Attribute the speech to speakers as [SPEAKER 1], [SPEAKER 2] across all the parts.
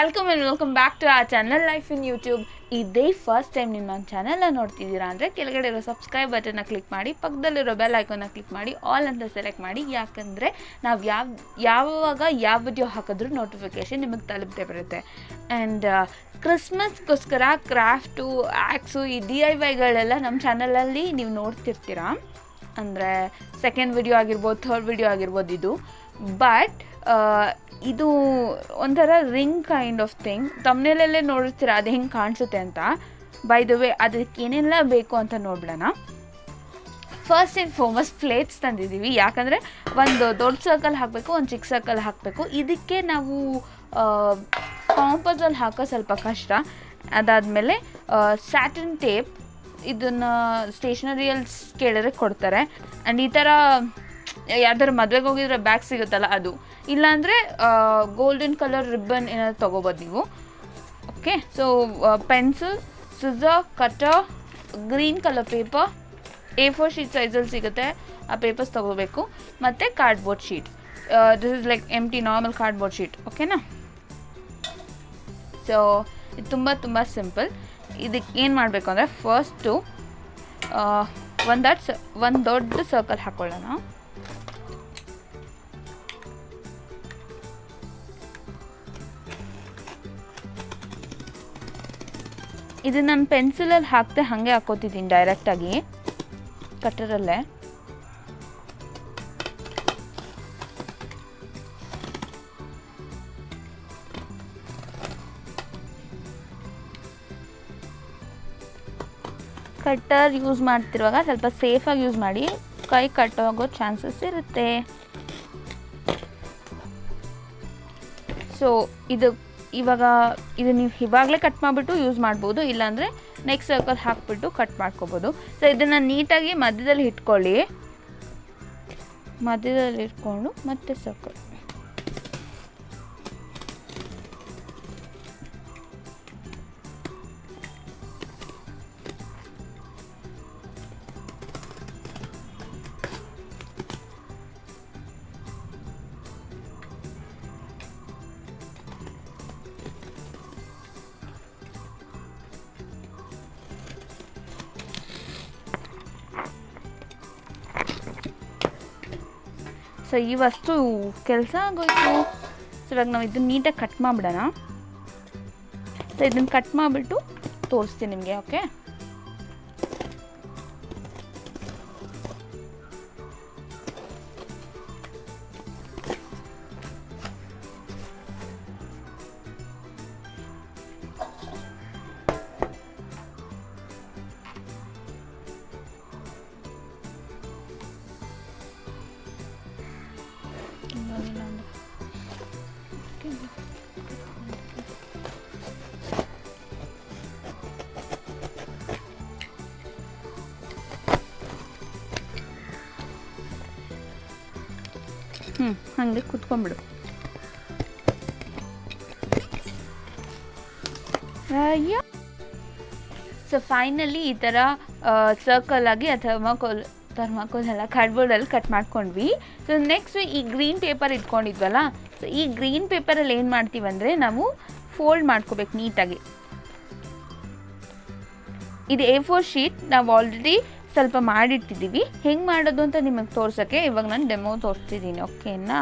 [SPEAKER 1] Welcome back to our channel life in YouTube. ಇದೇ first time ನಿಮ್ಮ ನನ್ನ ಚಾನಲ್ನ ನೋಡ್ತಿದ್ದೀರಾ ಅಂದರೆ ಕೆಳಗಡೆ ಇರೋ ಸಬ್ಸ್ಕ್ರೈಬ್ ಬಟನ್ನ ಕ್ಲಿಕ್ ಮಾಡಿ, ಪಕ್ಕದಲ್ಲಿರೋ ಬೆಲ್ ಐಕಾನ್ನ ಕ್ಲಿಕ್ ಮಾಡಿ, ಆಲ್ ಅಂತ ಸೆಲೆಕ್ಟ್ ಮಾಡಿ. ಯಾಕಂದರೆ ನಾವು ಯಾವಾಗ ಯಾವ ವಿಡಿಯೋ ಹಾಕಿದ್ರೂ ನೋಟಿಫಿಕೇಷನ್ ನಿಮಗೆ ತಲುಪದೇ ಬರುತ್ತೆ. ಆ್ಯಂಡ್ ಕ್ರಿಸ್ಮಸ್ಗೋಸ್ಕರ ಕ್ರಾಫ್ಟು, ಆ್ಯಕ್ಸು, ಈ DIYಗಳೆಲ್ಲ ನಮ್ಮ ಚಾನಲಲ್ಲಿ ನೀವು ನೋಡ್ತಿರ್ತೀರಾ. ಅಂದರೆ ಸೆಕೆಂಡ್ ವಿಡಿಯೋ ಆಗಿರ್ಬೋದು, ಥರ್ಡ್ ವಿಡಿಯೋ ಆಗಿರ್ಬೋದು ಇದು. ಬಟ್ ಇದು ಒಂಥರ ರಿಂಗ್ ಕೈಂಡ್ ಆಫ್ ಥಿಂಗ್. ತಮ್ಮನೇಲಲ್ಲೇ ನೋಡಿರ್ತೀರ ಅದು ಹೆಂಗೆ ಕಾಣಿಸುತ್ತೆ ಅಂತ. ಬೈ ದ ವೇ ಅದಕ್ಕೆ ಏನೆಲ್ಲ ಬೇಕು ಅಂತ ನೋಡ್ಬಿಡೋಣ. ಫಸ್ಟ್ ಆ್ಯಂಡ್ ಫಾರ್ಮಸ್ಟ್ ಪ್ಲೇಟ್ಸ್ ತಂದಿದ್ದೀವಿ. ಯಾಕಂದರೆ ಒಂದು ದೊಡ್ಡ ಸರ್ಕಲ್ ಹಾಕಬೇಕು, ಒಂದು ಚಿಕ್ಕ ಸರ್ಕಲ್ ಹಾಕಬೇಕು. ಇದಕ್ಕೆ ನಾವು ಕಾಂಪೋಸಲ್ಲಿ ಹಾಕೋ ಸ್ವಲ್ಪ ಕಷ್ಟ. ಅದಾದಮೇಲೆ ಸ್ಯಾಟಿನ್ ಟೇಪ್, ಇದನ್ನು ಸ್ಟೇಷನರಿಯಲ್ಲಿ ಕೇಳಿದ್ರೆ ಕೊಡ್ತಾರೆ. ಆ್ಯಂಡ್ ಈ ಥರ ಯಾವ್ದಾರು ಮದುವೆಗೆ ಹೋಗಿದ್ರೆ ಬ್ಯಾಗ್ ಸಿಗುತ್ತಲ್ಲ ಅದು, ಇಲ್ಲಾಂದರೆ ಗೋಲ್ಡನ್ ಕಲರ್ ರಿಬ್ಬನ್ ಏನಾದ್ರು ತೊಗೋಬೋದು ನೀವು. Okay, so pencil, scissor, cutter, green colour paper, A4 sheet ಸೈಜಲ್ಲಿ ಸಿಗುತ್ತೆ, ಆ ಪೇಪರ್ಸ್ ತೊಗೋಬೇಕು. ಮತ್ತು cardboard sheet. This is like empty normal cardboard sheet. ಓಕೆನಾ? ಸೊ ಇದು ತುಂಬ ಸಿಂಪಲ್. ಇದಕ್ಕೆ ಏನು ಮಾಡಬೇಕು ಅಂದರೆ ಫಸ್ಟು ಒಂದು ದೊಡ್ಡ ಸರ್ಕಲ್ ಹಾಕ್ಕೊಳ್ಳೋಣ. ಇದು ನಾನು ಪೆನ್ಸಿಲಲ್ಲಿ ಹಾಕ್ತೆ ಹಾಗೆ ಹಾಕೋತಿದ್ದೀನಿ ಡೈರೆಕ್ಟಾಗಿ ಕಟ್ಟರಲ್ಲೇ. ಕಟ್ಟರ್ ಯೂಸ್ ಮಾಡ್ತಿರುವಾಗ ಸ್ವಲ್ಪ ಸೇಫಾಗಿ ಯೂಸ್ ಮಾಡಿ, ಕೈ ಕಟ್ಟೋಗೋ ಚಾನ್ಸಸ್ ಇರುತ್ತೆ. ಸೊ ಇದು ನೀವು ಇವಾಗಲೇ ಕಟ್ ಮಾಡಿಬಿಟ್ಟು ಯೂಸ್ ಮಾಡ್ಬೋದು, ಇಲ್ಲಾಂದರೆ ನೆಕ್ಸ್ಟ್ ಸರ್ಕಲ್ ಹಾಕಿಬಿಟ್ಟು ಕಟ್ ಮಾಡ್ಕೋಬೋದು. ಸೊ ಇದನ್ನು ನೀಟಾಗಿ ಮಧ್ಯದಲ್ಲಿ ಇಟ್ಕೊಳ್ಳಿ. ಮಧ್ಯದಲ್ಲಿ ಇಟ್ಕೊಂಡು ಮತ್ತೆ ಸರ್ಕಲ್. ಸೊ ಈ ವಸ್ತು ಕೆಲಸ ಆಗೋಯ್ತು. ಸೊ ಇವಾಗ ನಾವು ಇದನ್ನ ನೀಟಾಗಿ ಕಟ್ ಮಾಡಿಬಿಡೋಣ. ಸೊ ಇದನ್ನು ಕಟ್ ಮಾಡಿಬಿಟ್ಟು ತೋರಿಸ್ತೀನಿ ನಿಮಗೆ. ಓಕೆ, ಹಾಗೆ ಕುತ್ಕೊಂಡ್ಬಿಡು. ಸೊ ಫೈನಲಿ ಈ ಥರ ಸರ್ಕಲ್ ಆಗಿ ಥರ್ಮಾಕೋಲ್ ಎಲ್ಲ ಕಾರ್ಡ್ಬೋರ್ಡಲ್ಲಿ ಕಟ್ ಮಾಡ್ಕೊಂಡ್ವಿ. ಸೊ ನೆಕ್ಸ್ಟ್ ಈ ಗ್ರೀನ್ ಪೇಪರ್ ಇಟ್ಕೊಂಡಿದ್ವಲ್ಲ, ಸೊ ಈ ಗ್ರೀನ್ ಪೇಪರಲ್ಲಿ ಏನು ಮಾಡ್ತೀವಂದರೆ ನಾವು ಫೋಲ್ಡ್ ಮಾಡ್ಕೋಬೇಕು ನೀಟಾಗಿ. ಇದು A4 ಶೀಟ್ ನಾವು ಆಲ್ರೆಡಿ ಸ್ವಲ್ಪ ಮಾಡಿಟ್ಟಿದ್ದೀವಿ. ಹೆಂಗೆ ಮಾಡೋದು ಅಂತ ನಿಮಗೆ ತೋರ್ಸೋಕ್ಕೆ ಇವಾಗ ನಾನು ಡೆಮೋ ತೋರಿಸ್ತಿದ್ದೀನಿ. ಓಕೆನಾ?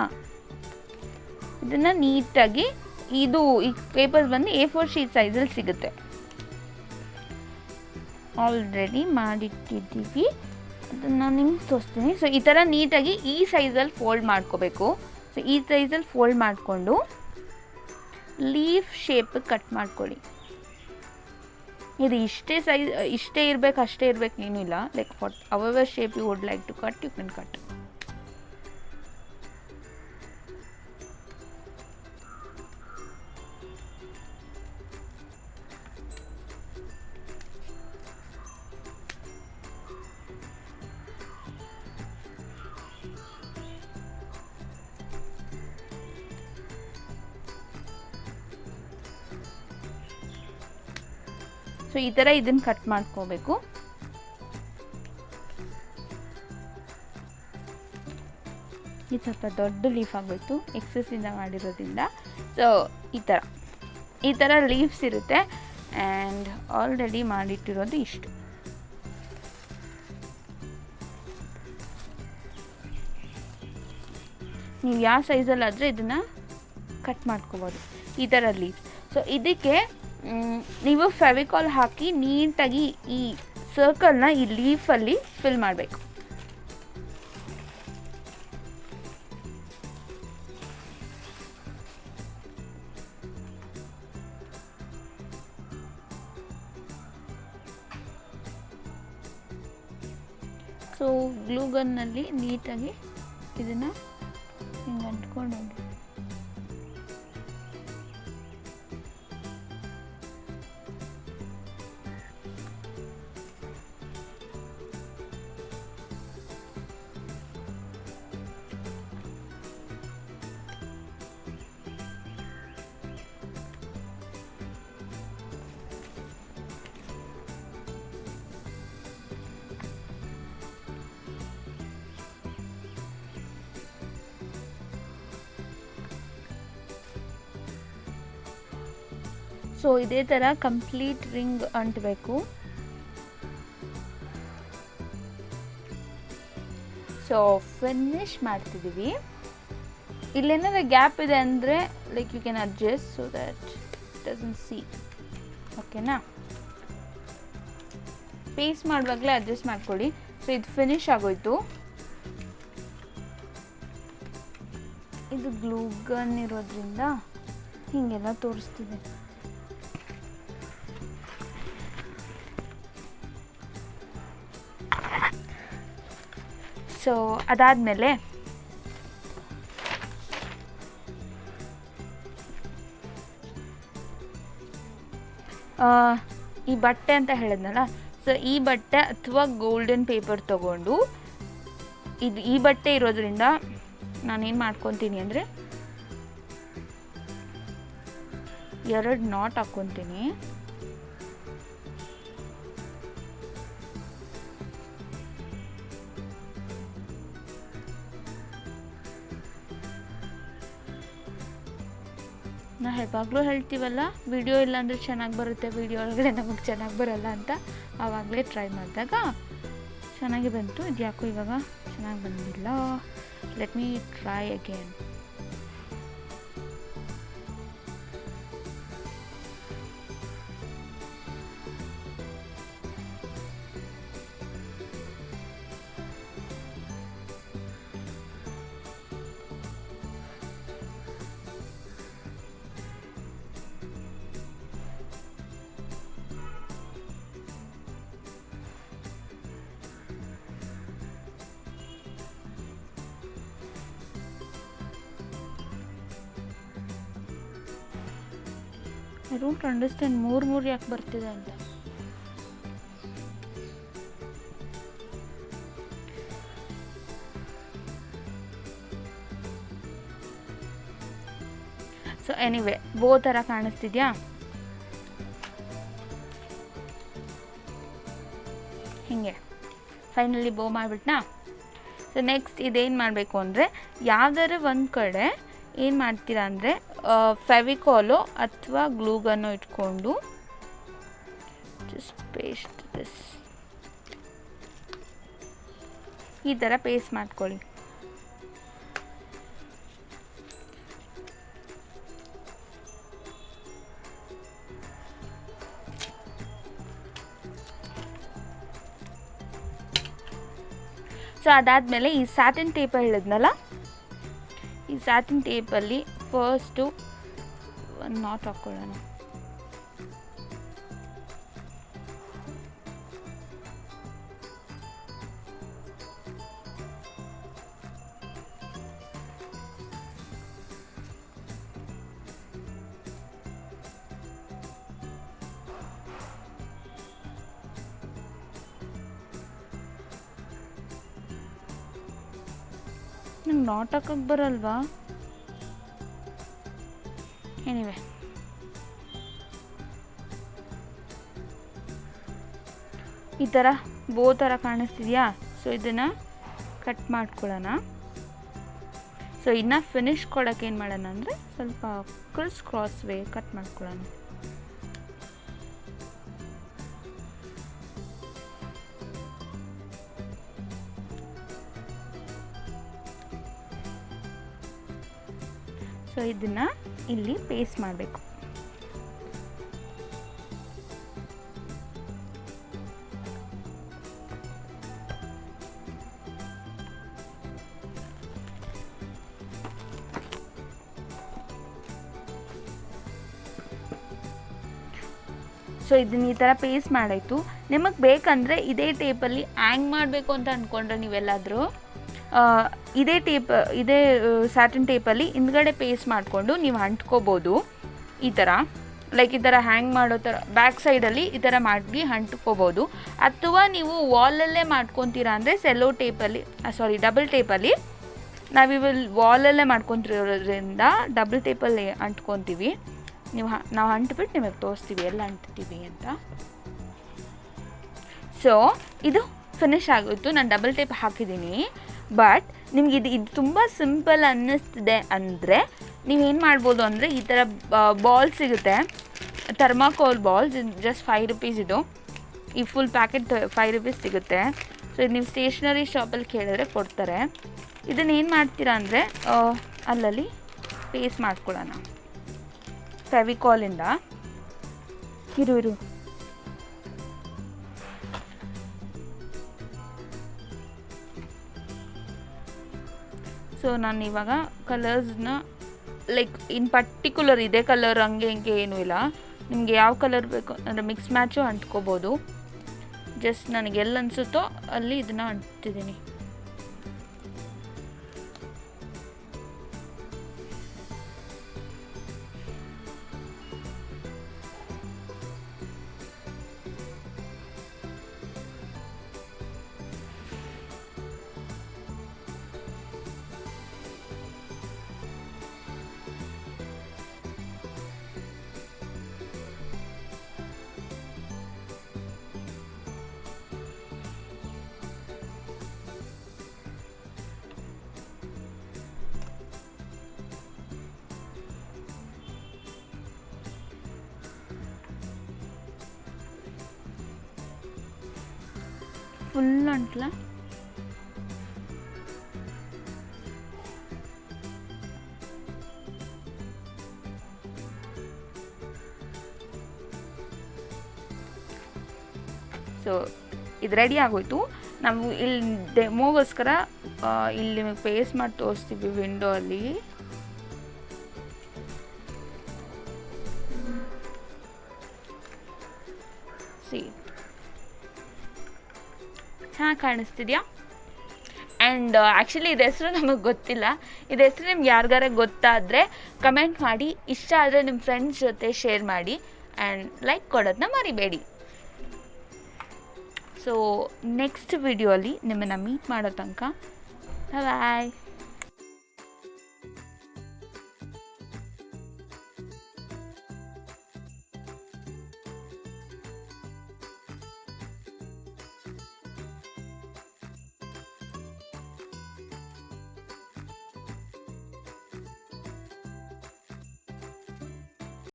[SPEAKER 1] ಇದನ್ನು ನೀಟಾಗಿ ಈ ಪೇಪರ್ಸ್ ಬಂದು A4 ಶೀಟ್ ಸೈಜಲ್ಲಿ ಸಿಗುತ್ತೆ. ಆಲ್ರೆಡಿ ಮಾಡಿಟ್ಟಿದ್ದೀವಿ, ಅದನ್ನು ನಾನು ನಿಮ್ಗೆ ತೋರಿಸ್ತೀನಿ. ಸೊ ಈ ಥರ ನೀಟಾಗಿ ಈ ಸೈಜಲ್ಲಿ ಫೋಲ್ಡ್ ಮಾಡ್ಕೋಬೇಕು. ಸೊ ಈ ಸೈಜಲ್ಲಿ ಫೋಲ್ಡ್ ಮಾಡಿಕೊಂಡು ಲೀಫ್ ಶೇಪ್ ಕಟ್ ಮಾಡ್ಕೊಳ್ಳಿ. ಇದು ಇಷ್ಟೇ ಇರಬೇಕು ಅಷ್ಟೇ ಇರಬೇಕು ಏನಿಲ್ಲ. Like however shape you would like to cut, you can cut. So ಈ ಥರ ಇದನ್ನು ಕಟ್ ಮಾಡ್ಕೋಬೇಕು. ಇದು ಸ್ವಲ್ಪ ದೊಡ್ಡ ಲೀಫ್ ಆಗೋಯ್ತು ಎಕ್ಸಸ್ಸಿಂದ ಮಾಡಿರೋದ್ರಿಂದ. ಸೊ ಈ ಥರ ಈ ಥರ ಲೀವ್ಸ್ ಇರುತ್ತೆ. ಆ್ಯಂಡ್ ಆಲ್ರೆಡಿ ಮಾಡಿಟ್ಟಿರೋದು ಇಷ್ಟು. ನೀವು ಯಾವ ಸೈಜಲ್ಲಾದರೆ ಇದನ್ನು ಕಟ್ ಮಾಡ್ಕೋಬೋದು, ಈ ಥರ ಲೀವ್ಸ್. ಸೊ ಇದಕ್ಕೆ ನೀವು ಫೆವಿಕಾಲ್ ಹಾಕಿ ನೀಟಾಗಿ ಈ ಸರ್ಕಲ್ನ ಈ ಲೀಫಲ್ಲಿ ಫಿಲ್ ಮಾಡಬೇಕು. ಸೊ ಗ್ಲೂ ಗನ್ನಲ್ಲಿ ನೀಟಾಗಿ ಇದನ್ನು ಹಿಂಗೆ ಅಂಟ್ಕೊಂಡು ಹೋಗಿ. ಸೊ ಇದೇ ಥರ ಕಂಪ್ಲೀಟ್ ರಿಂಗ್ ಅಂಟಬೇಕು. ಸೊ ಫಿನಿಶ್ ಮಾಡ್ತಿದ್ದೀವಿ. ಇಲ್ಲೇನಾದ್ರು ಗ್ಯಾಪ್ ಇದೆ ಅಂದರೆ like you can adjust so that it doesn't see. ಓಕೆನಾ? ಪೇಸ್ಟ್ ಮಾಡುವಾಗಲೇ ಅಡ್ಜಸ್ಟ್ ಮಾಡ್ಕೊಳ್ಳಿ. ಸೊ ಇದು ಫಿನಿಶ್ ಆಗೋಯ್ತು. ಇದು ಗ್ಲೂ ಗನ್ ಇರೋದ್ರಿಂದ ಹೀಗೆಲ್ಲ ತೋರಿಸ್ತಿದೆ. ಸೊ ಅದಾದಮೇಲೆ ಈ ಬಟ್ಟೆ ಅಂತ ಹೇಳಿದ್ನಲ್ಲ, ಸೊ ಈ ಬಟ್ಟೆ ಅಥವಾ ಗೋಲ್ಡನ್ ಪೇಪರ್ ತೊಗೊಂಡು ಈ ಬಟ್ಟೆ ಇರೋದ್ರಿಂದ ನಾನೇನು ಮಾಡ್ಕೊತೀನಿ ಅಂದರೆ 2 ನಾಟ್ ಹಾಕ್ಕೊತೀನಿ. ನಾವು ಯಾವಾಗಲೂ ಹೇಳ್ತೀವಲ್ಲ, ವಿಡಿಯೋ ಇಲ್ಲಾಂದರೆ ಚೆನ್ನಾಗಿ ಬರುತ್ತೆ, ವಿಡಿಯೋ ಒಳಗಡೆ ನಮಗೆ ಚೆನ್ನಾಗಿ ಬರಲ್ಲ ಅಂತ. ಆವಾಗಲೇ ಟ್ರೈ ಮಾಡಿದಾಗ ಚೆನ್ನಾಗಿ ಬಂತು. ಇದು ಯಾಕೋ ಇವಾಗ ಚೆನ್ನಾಗಿ ಬಂದಿಲ್ಲ. Let me try again. I don't understand ಮೂರು ಯಾಕೆ ಬರ್ತಿದೆ ಅಂತ. ಸೊ ಎನಿವೆ ಬೋ ಥರ ಕಾಣಿಸ್ತಿದ್ಯಾ? ಹೀಗೆ ಫೈನಲಿ ಬೋ ಮಾಡಿಬಿಟ್ನಾ? ಸೊ ನೆಕ್ಸ್ಟ್ ಇದೇನು ಮಾಡಬೇಕು ಅಂದರೆ, ಯಾವ್ದಾರು ಒಂದು ಕಡೆ ಏನು ಮಾಡ್ತೀರಾ ಅಂದರೆ ಫೆವಿಕಾಲು ಅಥವಾ ಗ್ಲೂಗನ್ನು ಇಟ್ಕೊಂಡು ಜಸ್ಟ್ ಪೇಸ್ಟ್ ದಿಸ್, ಈ ಥರ ಪೇಸ್ಟ್ ಮಾಡ್ಕೊಳ್ಳಿ. ಸೊ ಅದಾದಮೇಲೆ ಈ ಸ್ಯಾಟಿನ್ ಟೇಪ್ ಹೇಳಿದ್ನಲ್ಲ, ಈ ಸ್ಯಾಟಿನ್ ಟೇಪಲ್ಲಿ ಫಸ್ಟು ಒಂದು ನಾಟ್ ಹಾಕ್ಕೊಳ್ಳೋಣ. ನಂಗೆ ನಾಟ್ ಹಾಕಕ್ಕೆ ಬರಲ್ವಾ? ಎನಿವೆ ಈ ಥರ ಬೋ ಥರ ಕಾಣಿಸ್ತಿದೆಯಾ? ಸೊ ಇದನ್ನು ಕಟ್ ಮಾಡ್ಕೊಳ್ಳೋಣ. ಸೊ ಇನ್ನು ಫಿನಿಶ್ ಕೊಡೋಕೆ ಏನು ಮಾಡೋಣ ಅಂದರೆ ಸ್ವಲ್ಪ ಕ್ರಾಸ್ ವೇ ಕಟ್ ಮಾಡ್ಕೊಳ್ಳೋಣ. ಸೊ ಇದನ್ನು ಇಲ್ಲಿ ಪೇಸ್ಟ್ ಮಾಡಬೇಕು. ಸೊ ಇದನ್ನ ಈ ಥರ ಪೇಸ್ಟ್ ಮಾಡಾಯಿತು. ನಿಮಗೆ ಬೇಕಂದರೆ ಇದೇ ಟೇಪಲ್ಲಿ ಹ್ಯಾಂಗ್ ಮಾಡಬೇಕು ಅಂತ ಅಂದ್ಕೊಂಡ್ರೆ ನೀವೆಲ್ಲಾದರೂ ಇದೇ ಸ್ಯಾಟಿನ್ ಟೇಪಲ್ಲಿ ಹಿಂದ್ಗಡೆ ಪೇಸ್ಟ್ ಮಾಡಿಕೊಂಡು ನೀವು ಅಂಟ್ಕೋಬೋದು. ಈ ಥರ ಲೈಕ್ ಈ ಥರ ಹ್ಯಾಂಗ್ ಮಾಡೋ ಥರ ಬ್ಯಾಕ್ ಸೈಡಲ್ಲಿ ಈ ಥರ ಮಾಡಿ ಅಂಟ್ಕೋಬೋದು. ಅಥವಾ ನೀವು ವಾಲಲ್ಲೇ ಮಾಡ್ಕೊತೀರಾ ಅಂದರೆ ಸೆಲ್ಲೋ ಟೇಪಲ್ಲಿ ಡಬಲ್ ಟೇಪಲ್ಲಿ ನಾವಿಲ್ಲಿ ವಾಲಲ್ಲೇ ಮಾಡ್ಕೊತಿರೋದ್ರಿಂದ ಡಬಲ್ ಟೇಪಲ್ಲಿ ಅಂಟ್ಕೊತೀವಿ. ನಾವು ಅಂಟ್ಬಿಟ್ಟು ನಿಮಗೆ ತೋರಿಸ್ತೀವಿ ಎಲ್ಲ ಅಂಟ್ತೀವಿ ಅಂತ. ಸೊ ಇದು ಫಿನಿಶ್ ಆಗೋಯ್ತು. ನಾನು ಡಬಲ್ ಟೇಪ್ ಹಾಕಿದ್ದೀನಿ. ಬಟ್ ನಿಮ್ಗೆ ಇದು ತುಂಬ ಸಿಂಪಲ್ ಅನ್ನಿಸ್ತಿದೆ ಅಂದರೆ ನೀವೇನು ಮಾಡ್ಬೋದು ಅಂದರೆ ಈ ಥರ ಬಾಲ್ ಸಿಗುತ್ತೆ, ಥರ್ಮಾಕೋಲ್ ಬಾಲ್ಸ್, ಜಸ್ಟ್ 5 ರೂಪೀಸ್ ಇದು. ಈ ಫುಲ್ ಪ್ಯಾಕೆಟ್ 5 ರೂಪೀಸ್ ಸಿಗುತ್ತೆ. ಸೊ ಇದು ನೀವು ಸ್ಟೇಷ್ನರಿ ಶಾಪಲ್ಲಿ ಕೇಳಿದ್ರೆ ಕೊಡ್ತಾರೆ. ಇದನ್ನೇನು ಮಾಡ್ತೀರಾ ಅಂದರೆ ಅಲ್ಲಲ್ಲಿ ಪೇಸ್ಟ್ ಮಾಡ್ಕೊಳ್ಳೋಣ ಫೆವಿಕಾಲಿಂದ. ಇರು ಸೊ ನಾನು ಇವಾಗ ಕಲರ್ಸ್ನ ಲೈಕ್ ಇನ್ ಪರ್ಟಿಕ್ಯುಲರ್ ಇದೇ ಕಲರ್ ಹಂಗೆ ಏನೂ ಇಲ್ಲ. ನಿಮಗೆ ಯಾವ ಕಲರ್ ಬೇಕು ಅಂದರೆ ಮಿಕ್ಸ್ ಮ್ಯಾಚು ಅಂಟ್ಕೋಬೋದು. ಜಸ್ಟ್ ನನಗೆ ಎಲ್ಲಿ ಅನಿಸುತ್ತೋ ಅಲ್ಲಿ ಇದನ್ನು ಅಂಟ್ತಿದ್ದೀನಿ. ಫುಲ್ ಅಂಟ್ಲ ಸೊ ಇದು ರೆಡಿ ಆಗೋಯ್ತು. ನಾವು ಇಲ್ಲಿ ಡೆಮೋಗೋಸ್ಕರ ಇಲ್ಲಿ ನಿಮಗೆ ಪೇಸ್ಟ್ ಮಾಡಿ ತೋರಿಸ್ತೀವಿ ವಿಂಡೋ ಅಲ್ಲಿ. ಚೆನ್ನಾಗಿ ಕಾಣಿಸ್ತಿದ್ಯಾ? ಆ್ಯಂಡ್ ಆ್ಯಕ್ಚುಲಿ ಇದು ಹೆಸರು ನಮಗೆ ಗೊತ್ತಿಲ್ಲ. ಇದು ಹೆಸರು ನಿಮ್ಗೆ ಯಾರಿಗಾರ ಗೊತ್ತಾದರೆ ಕಮೆಂಟ್ ಮಾಡಿ. ಇಷ್ಟ ಆದರೆ ನಿಮ್ಮ ಫ್ರೆಂಡ್ಸ್ ಜೊತೆ ಶೇರ್ ಮಾಡಿ ಆ್ಯಂಡ್ ಲೈಕ್ ಕೊಡೋದನ್ನ ಮರಿಬೇಡಿ. ಸೊ ನೆಕ್ಸ್ಟ್ ವಿಡಿಯೋ ಅಲ್ಲಿ ನಿಮ್ಮನ್ನು ಮೀಟ್ ಮಾಡೋ ತನಕ ಬಾಯ್.